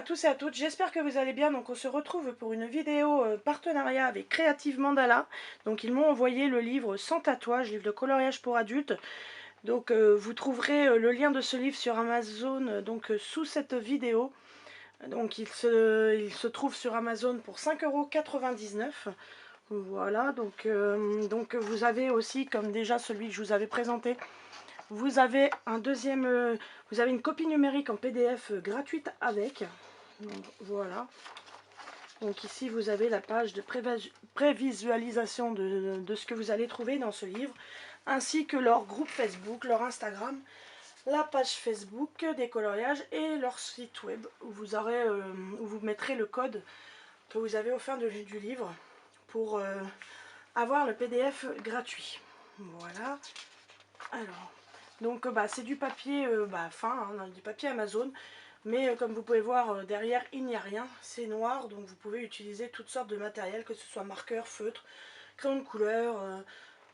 tous et à toutes, j'espère que vous allez bien. Donc on se retrouve pour une vidéo partenariat avec Creative Mandala. Donc ils m'ont envoyé le livre Sans tatouage, livre de coloriage pour adultes. Donc vous trouverez le lien de ce livre sur Amazon sous cette vidéo. Donc il se trouve sur Amazon pour 5,99 €. Voilà, donc vous avez aussi, comme déjà celui que je vous avais présenté, vous avez un deuxième, vous avez une copie numérique en PDF gratuite avec. Donc, voilà. Donc ici vous avez la page de prévisualisation de ce que vous allez trouver dans ce livre, ainsi que leur groupe Facebook, leur Instagram, la page Facebook des coloriages et leur site web où vous mettrez le code que vous avez au fin du livre pour avoir le PDF gratuit. Voilà. Alors, donc c'est du papier fin, hein, du papier Amazon, mais comme vous pouvez voir derrière il n'y a rien, c'est noir, donc vous pouvez utiliser toutes sortes de matériel, que ce soit marqueur, feutre, crayon de couleur,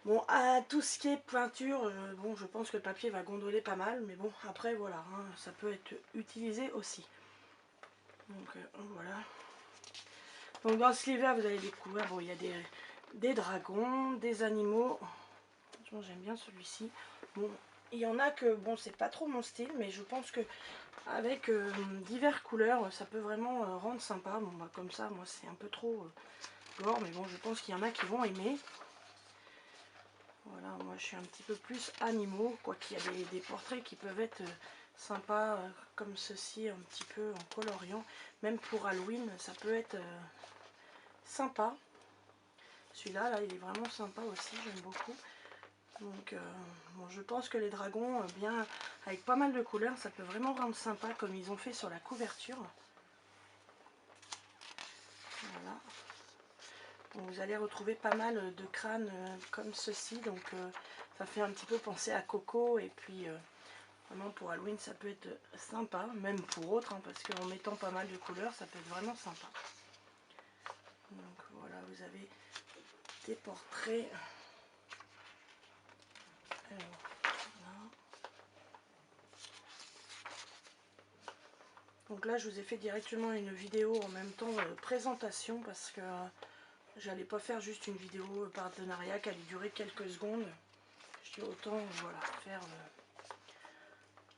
bon, à tout ce qui est peinture, bon, je pense que le papier va gondoler pas mal, mais bon, après voilà, hein, ça peut être utilisé aussi. Donc voilà. Donc dans ce livre-là, vous allez découvrir, bon, il y a des dragons, des animaux. J'aime bien celui-ci. Bon, il y en a que, bon, c'est pas trop mon style, mais je pense que avec diverses couleurs, ça peut vraiment rendre sympa. Bon, bah, comme ça, moi, c'est un peu trop gore, mais bon, je pense qu'il y en a qui vont aimer. Voilà, moi, je suis un petit peu plus animaux, quoi qu'il y a des portraits qui peuvent être sympas, comme ceci, un petit peu en coloriant. Même pour Halloween, ça peut être sympa. Celui-là, là, il est vraiment sympa aussi, j'aime beaucoup. Donc bon, je pense que les dragons, bien avec pas mal de couleurs, ça peut vraiment rendre sympa comme ils ont fait sur la couverture. Voilà. Donc, vous allez retrouver pas mal de crânes comme ceci, donc ça fait un petit peu penser à Coco, et puis vraiment pour Halloween ça peut être sympa, même pour autres, hein, parce qu'en mettant pas mal de couleurs ça peut être vraiment sympa. Donc voilà, vous avez des portraits. Alors, voilà. Donc là je vous ai fait directement une vidéo en même temps présentation, parce que j'allais pas faire juste une vidéo partenariat qui allait durer quelques secondes. Je dis autant voilà, faire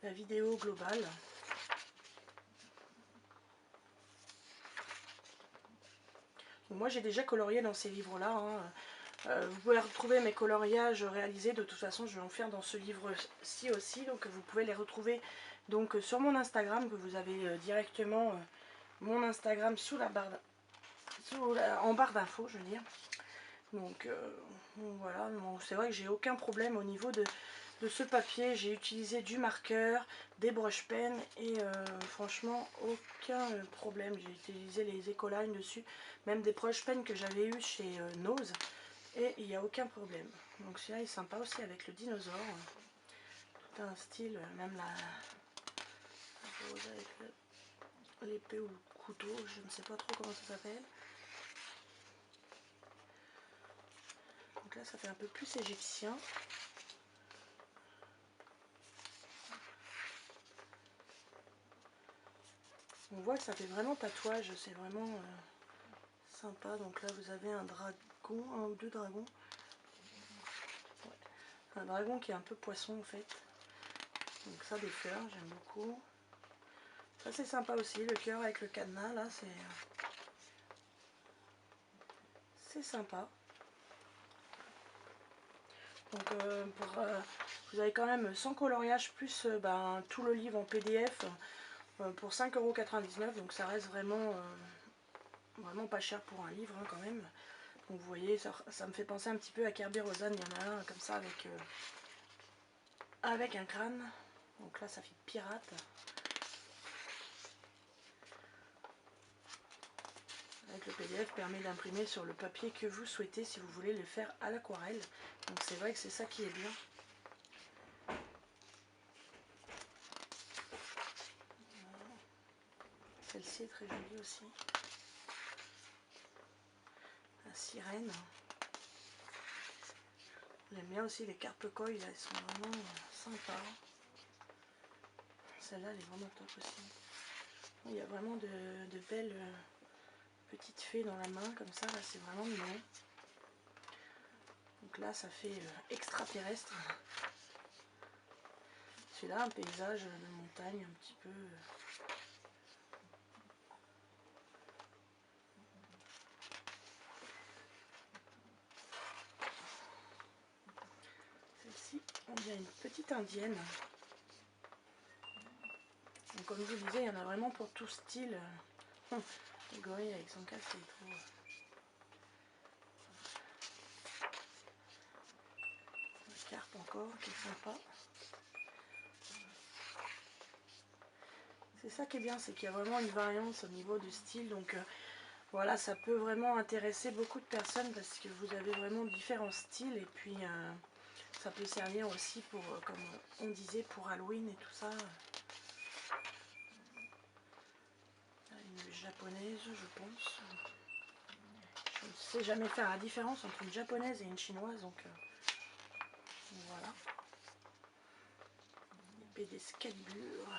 la vidéo globale. Donc moi j'ai déjà colorié dans ces livres là, hein. Vous pouvez retrouver mes coloriages réalisés, de toute façon je vais en faire dans ce livre-ci aussi, donc vous pouvez les retrouver donc sur mon Instagram, que vous avez directement mon Instagram sous la barre en barre d'infos, je veux dire. Donc voilà, c'est vrai que j'ai aucun problème au niveau de ce papier. J'ai utilisé du marqueur, des broche-pen et franchement aucun problème. J'ai utilisé les Ecoline dessus, même des broche-pen que j'avais eu chez Nose, et il n'y a aucun problème. Donc celui-là est sympa aussi avec le dinosaure. Tout un style, même la rose avec l'épée ou le couteau, je ne sais pas trop comment ça s'appelle. Donc là ça fait un peu plus égyptien. On voit que ça fait vraiment tatouage, c'est vraiment sympa. Donc là vous avez un dragon, un ou deux dragons. Ouais. Un dragon qui est un peu poisson en fait. Donc ça, des fleurs, j'aime beaucoup. Ça c'est sympa aussi, le cœur avec le cadenas là, c'est sympa. Donc vous avez quand même 100 coloriages plus tout le livre en PDF pour 5,99 €. Donc ça reste vraiment, vraiment pas cher pour un livre hein, quand même. Donc vous voyez, ça me fait penser un petit peu à Kerby Rosanne. Il y en a un comme ça avec un crâne. Donc là ça fait pirate. Avec le PDF permet d'imprimer sur le papier que vous souhaitez si vous voulez le faire à l'aquarelle. Donc c'est vrai que c'est ça qui est bien. Celle-ci est très jolie aussi. La sirène. J'aime bien aussi les carpe koi, elles sont vraiment sympas. Celle-là elle est vraiment top aussi. Il y a vraiment de belles petites fées dans la main, comme ça, là c'est vraiment mignon. Donc là ça fait extraterrestre. Celui-là, un paysage de montagne un petit peu. Celle-ci, on dirait une petite indienne. Donc, comme je vous disais, il y en a vraiment pour tout style. Le gorille avec son casque, il est trop... La carpe encore, qui est sympa. C'est ça qui est bien, c'est qu'il y a vraiment une variance au niveau du style. Donc voilà, ça peut vraiment intéresser beaucoup de personnes parce que vous avez vraiment différents styles. Et puis ça peut servir aussi pour, comme on disait, pour Halloween et tout ça. Une japonaise, je pense. Je ne sais jamais faire la différence entre une japonaise et une chinoise, donc voilà. Épée d'Excalibur.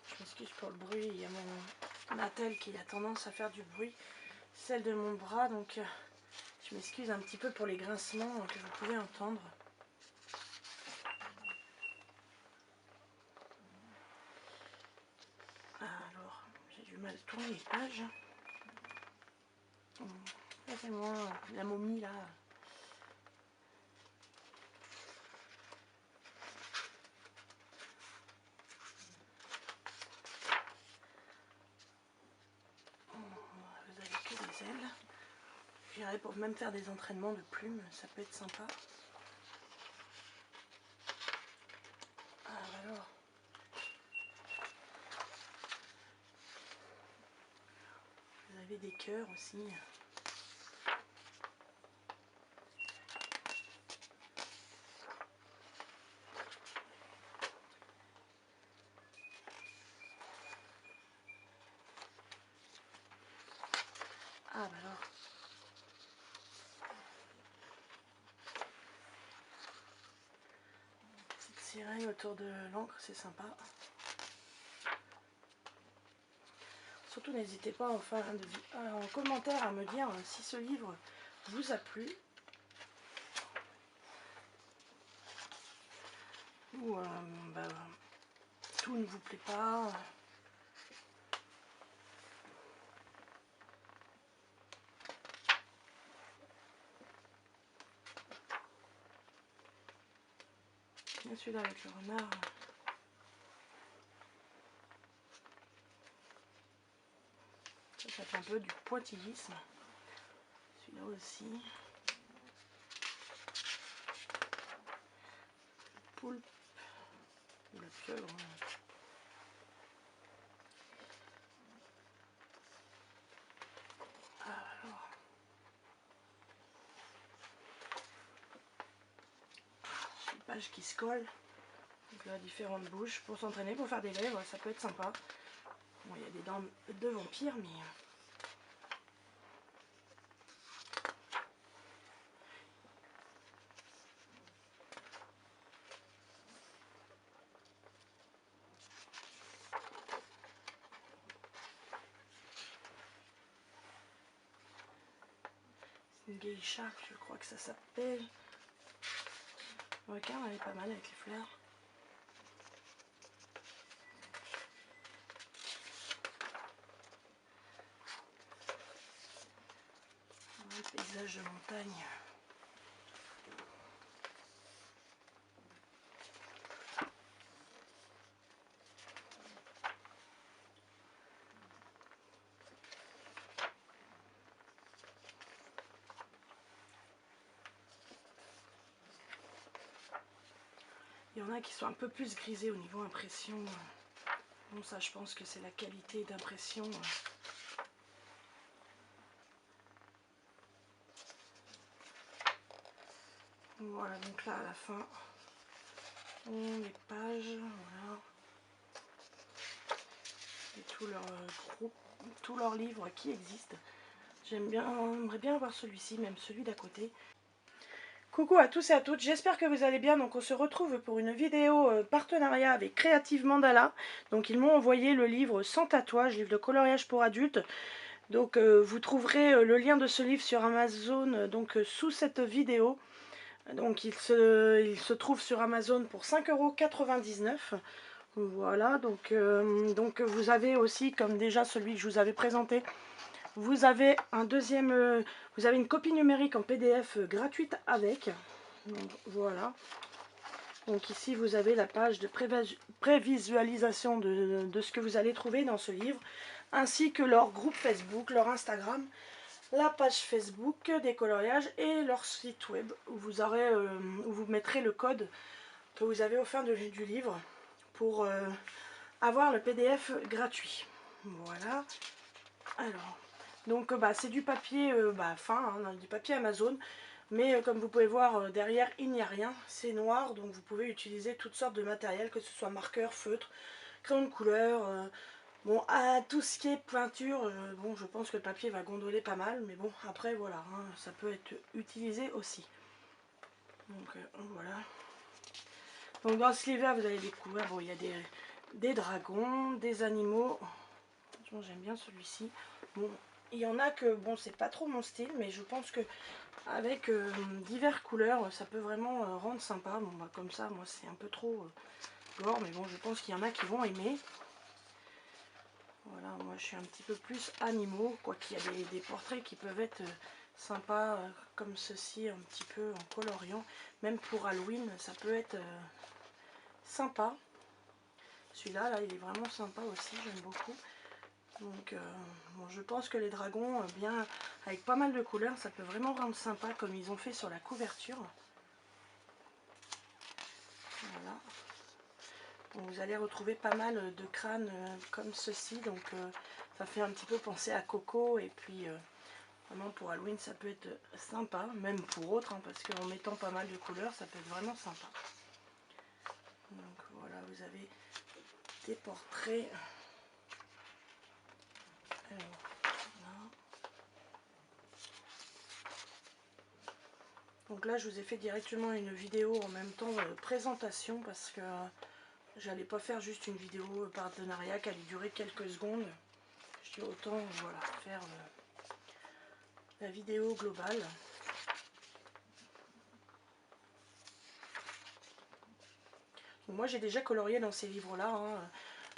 Je m'excuse pour le bruit, il y a mon attelle qui a tendance à faire du bruit, celle de mon bras, donc je m'excuse un petit peu pour les grincements que vous pouvez entendre. Alors, j'ai du mal à tourner les pages. Là, c'est moi, la momie là. Vous avez que des ailes. J'irai pour même faire des entraînements de plumes, ça peut être sympa. Ah bah alors. Vous avez des cœurs aussi. Ah bah alors. Petite sirène autour de l'encre, c'est sympa. Surtout n'hésitez pas en commentaire à me dire si ce livre vous a plu. Ou bah, tout ne vous plaît pas. Et celui-là avec le renard. Ça fait un peu du pointillisme. Celui-là aussi. Poulpe. Ou la pieuvre. Alors. Une page qui se colle. Donc là, différentes bouches pour s'entraîner, pour faire des lèvres, ça peut être sympa. Bon, il y a des dents de vampires, mais... c'est une geisha, je crois que ça s'appelle. Regarde, elle est pas mal avec les fleurs. Un paysage de montagne. Il y en a qui sont un peu plus grisés au niveau impression. Bon, ça, je pense que c'est la qualité d'impression. Voilà, donc là, à la fin, les pages, voilà. Et tout leur groupe, tous leurs livres qui existent. J'aimerais bien avoir celui-ci, même celui d'à côté. Coucou à tous et à toutes, j'espère que vous allez bien. Donc on se retrouve pour une vidéo partenariat avec Creative Mandala. Donc ils m'ont envoyé le livre Sans tatouage, livre de coloriage pour adultes. Donc vous trouverez le lien de ce livre sur Amazon sous cette vidéo. Donc il se trouve sur Amazon pour 5,99 €. Voilà, donc vous avez aussi, comme déjà celui que je vous avais présenté, vous avez un deuxième, vous avez une copie numérique en PDF gratuite avec. Donc, voilà. Donc ici vous avez la page de prévisualisation de ce que vous allez trouver dans ce livre, ainsi que leur groupe Facebook, leur Instagram, la page Facebook des coloriages et leur site web où où vous mettrez le code que vous avez au fin du livre pour avoir le PDF gratuit. Voilà. Alors, donc c'est du papier fin, hein, du papier Amazon. Mais comme vous pouvez voir derrière, il n'y a rien, c'est noir, donc vous pouvez utiliser toutes sortes de matériel, que ce soit marqueur, feutre, crayon de couleur, bon, à tout ce qui est peinture, bon, je pense que le papier va gondoler pas mal, mais bon, après, voilà, hein, ça peut être utilisé aussi. Donc, voilà. Donc, dans ce livre-là, vous allez découvrir, bon, il y a des dragons, des animaux. J'aime bien celui-ci. Bon, il y en a que, bon, c'est pas trop mon style, mais je pense que avec diverses couleurs, ça peut vraiment rendre sympa. Bon, bah, comme ça, moi, c'est un peu trop gore, mais bon, je pense qu'il y en a qui vont aimer. Voilà, moi, je suis un petit peu plus animaux, quoi qu'il y a des portraits qui peuvent être sympas, comme ceci, un petit peu en coloriant. Même pour Halloween, ça peut être sympa. Celui-là, là, il est vraiment sympa aussi, j'aime beaucoup. Donc bon, je pense que les dragons, bien avec pas mal de couleurs, ça peut vraiment rendre sympa comme ils ont fait sur la couverture. Voilà. Donc, vous allez retrouver pas mal de crânes comme ceci, donc ça fait un petit peu penser à Coco, et puis vraiment pour Halloween ça peut être sympa, même pour autres, hein, parce qu'en mettant pas mal de couleurs ça peut être vraiment sympa. Donc voilà, vous avez des portraits. Alors, voilà. Donc là je vous ai fait directement une vidéo en même temps présentation, parce que j'allais pas faire juste une vidéo partenariat qui allait durer quelques secondes. Je dis autant voilà, faire la vidéo globale. Donc moi j'ai déjà colorié dans ces livres là, hein.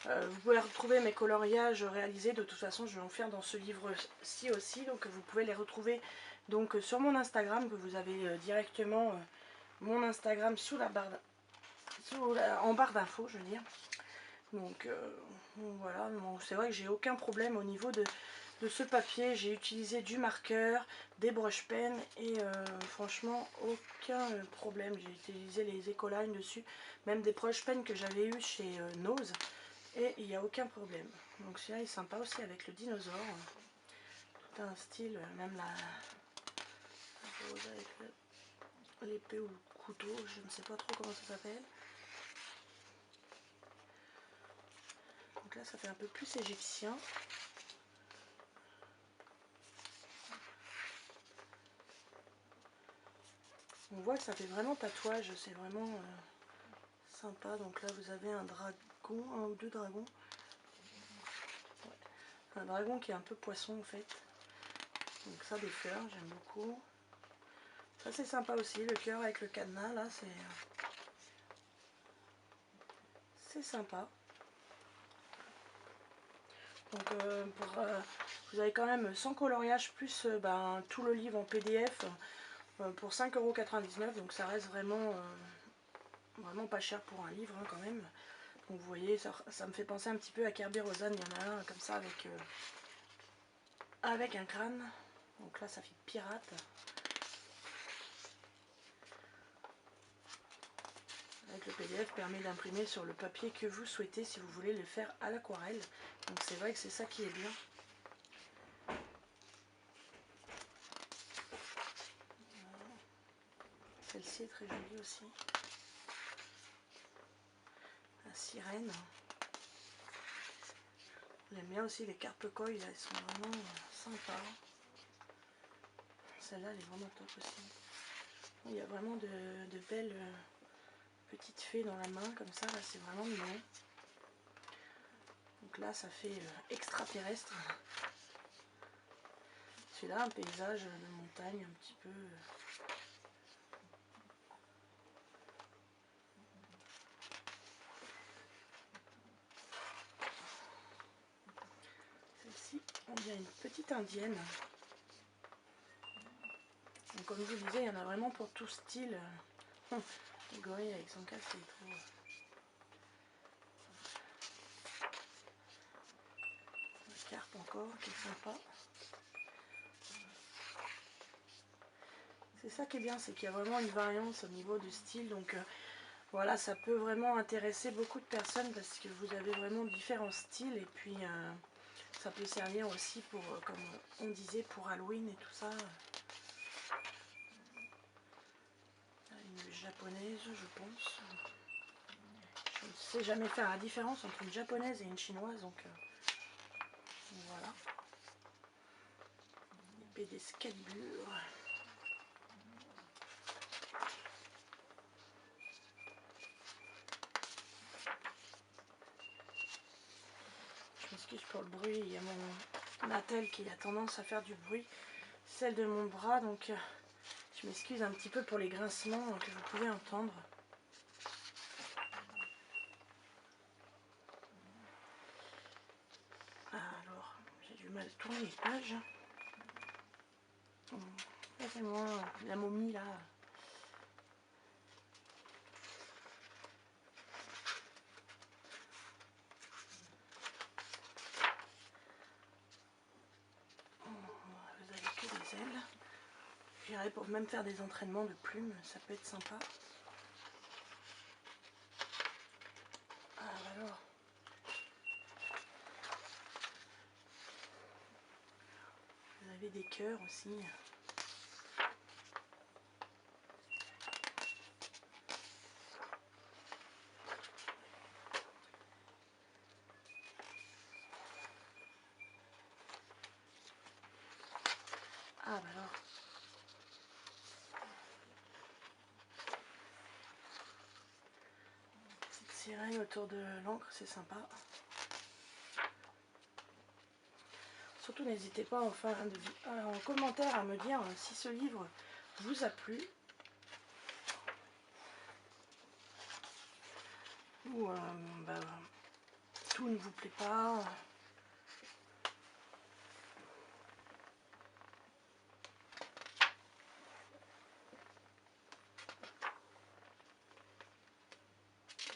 Vous pouvez retrouver mes coloriages réalisés, de toute façon je vais en faire dans ce livre-ci aussi, donc vous pouvez les retrouver donc sur mon Instagram, que vous avez directement mon Instagram sous la barre en barre d'infos, je veux dire. Donc voilà, c'est vrai que j'ai aucun problème au niveau de ce papier. J'ai utilisé du marqueur, des broche pen et franchement aucun problème. J'ai utilisé les Ecoline dessus, même des broche pen que j'avais eu chez Nose, et il n'y a aucun problème. Donc celui-là est sympa aussi avec le dinosaure. Tout un style, même la rose avec l'épée ou le couteau, je ne sais pas trop comment ça s'appelle. Donc là ça fait un peu plus égyptien. On voit que ça fait vraiment tatouage, c'est vraiment sympa. Donc là vous avez un dragon, un ou deux dragons. Ouais. Un dragon qui est un peu poisson en fait. Donc ça, des fleurs, j'aime beaucoup. Ça c'est sympa aussi, le cœur avec le cadenas là, c'est sympa. Donc vous avez quand même 100 coloriages plus tout le livre en PDF pour 5,99 €. Donc ça reste vraiment, vraiment pas cher pour un livre hein, quand même. Donc vous voyez, ça me fait penser un petit peu à Kerby Rosanne. Il y en a un comme ça avec un crâne. Donc là ça fait pirate. Avec le PDF permet d'imprimer sur le papier que vous souhaitez si vous voulez le faire à l'aquarelle. Donc c'est vrai que c'est ça qui est bien. Celle-ci est très jolie aussi. La sirène. J'aime bien aussi les carpe koi, elles sont vraiment sympas. Celle-là elle est vraiment top aussi. Il y a vraiment de belles petites fées dans la main, comme ça, là c'est vraiment mignon. Donc là ça fait extraterrestre. Celui-là, un paysage de montagne un petit peu. Celle-ci, on dirait une petite indienne. Donc, comme je vous disais, il y en a vraiment pour tout style. Le gorille avec son casque, c'est trop. La carpe encore, qui est sympa. C'est ça qui est bien, c'est qu'il y a vraiment une variance au niveau du style. Donc voilà, ça peut vraiment intéresser beaucoup de personnes parce que vous avez vraiment différents styles. Et puis ça peut servir aussi pour, comme on disait, pour Halloween et tout ça. Une japonaise, je pense. Je ne sais jamais faire la différence entre une japonaise et une chinoise, donc voilà. Épée d'Excalibur. Je m'excuse pour le bruit, il y a mon attelle qui a tendance à faire du bruit, celle de mon bras, donc je m'excuse un petit peu pour les grincements que vous pouvez entendre. Alors, j'ai du mal à tourner les pages. Regardez-moi la momie là. Vous avez que des ailes. J'irai pour même faire des entraînements de plumes, ça peut être sympa. Ah bah alors. Vous avez des cœurs aussi. Ah bah alors. Petite sirène autour de l'encre, c'est sympa. Surtout n'hésitez pas en commentaire à me dire si ce livre vous a plu. Ou tout ne vous plaît pas.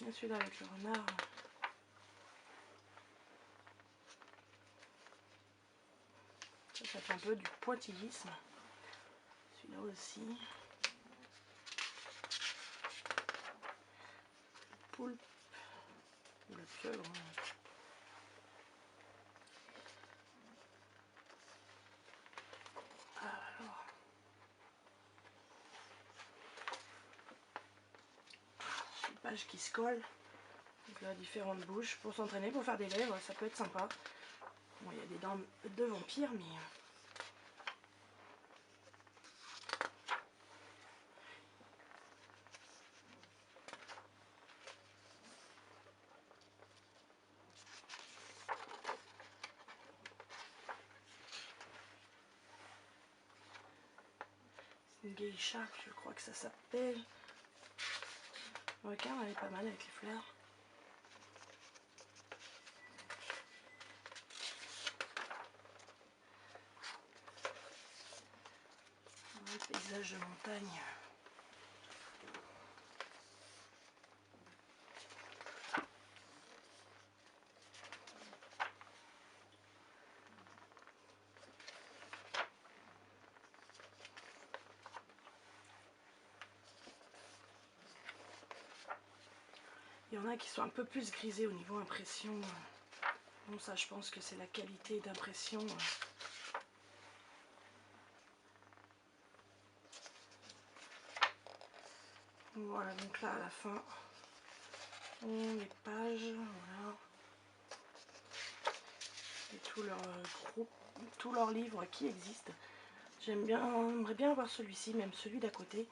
Et celui-là avec le renard. Ça fait un peu du pointillisme. Celui-là aussi. Poulpe. Ou la pieuvre. Ah, alors. Une page qui se colle. Donc là, différentes bouches pour s'entraîner, pour faire des lèvres, ça peut être sympa. Bon, il y a des dents de vampires, mais... c'est une geisha, je crois que ça s'appelle. Regarde, elle est pas mal avec les fleurs. Un paysage de montagne. Il y en a qui sont un peu plus grisés au niveau impression. Bon, ça, je pense que c'est la qualité d'impression. Voilà, donc là, à la fin, les pages, voilà. Et tout leur groupe, tous leurs livres qui existent. J'aimerais bien avoir celui-ci, même celui d'à côté.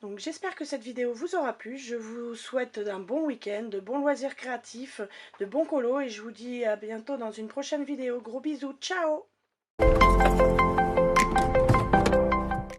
Donc j'espère que cette vidéo vous aura plu. Je vous souhaite un bon week-end, de bons loisirs créatifs, de bons colos et je vous dis à bientôt dans une prochaine vidéo. Gros bisous, ciao!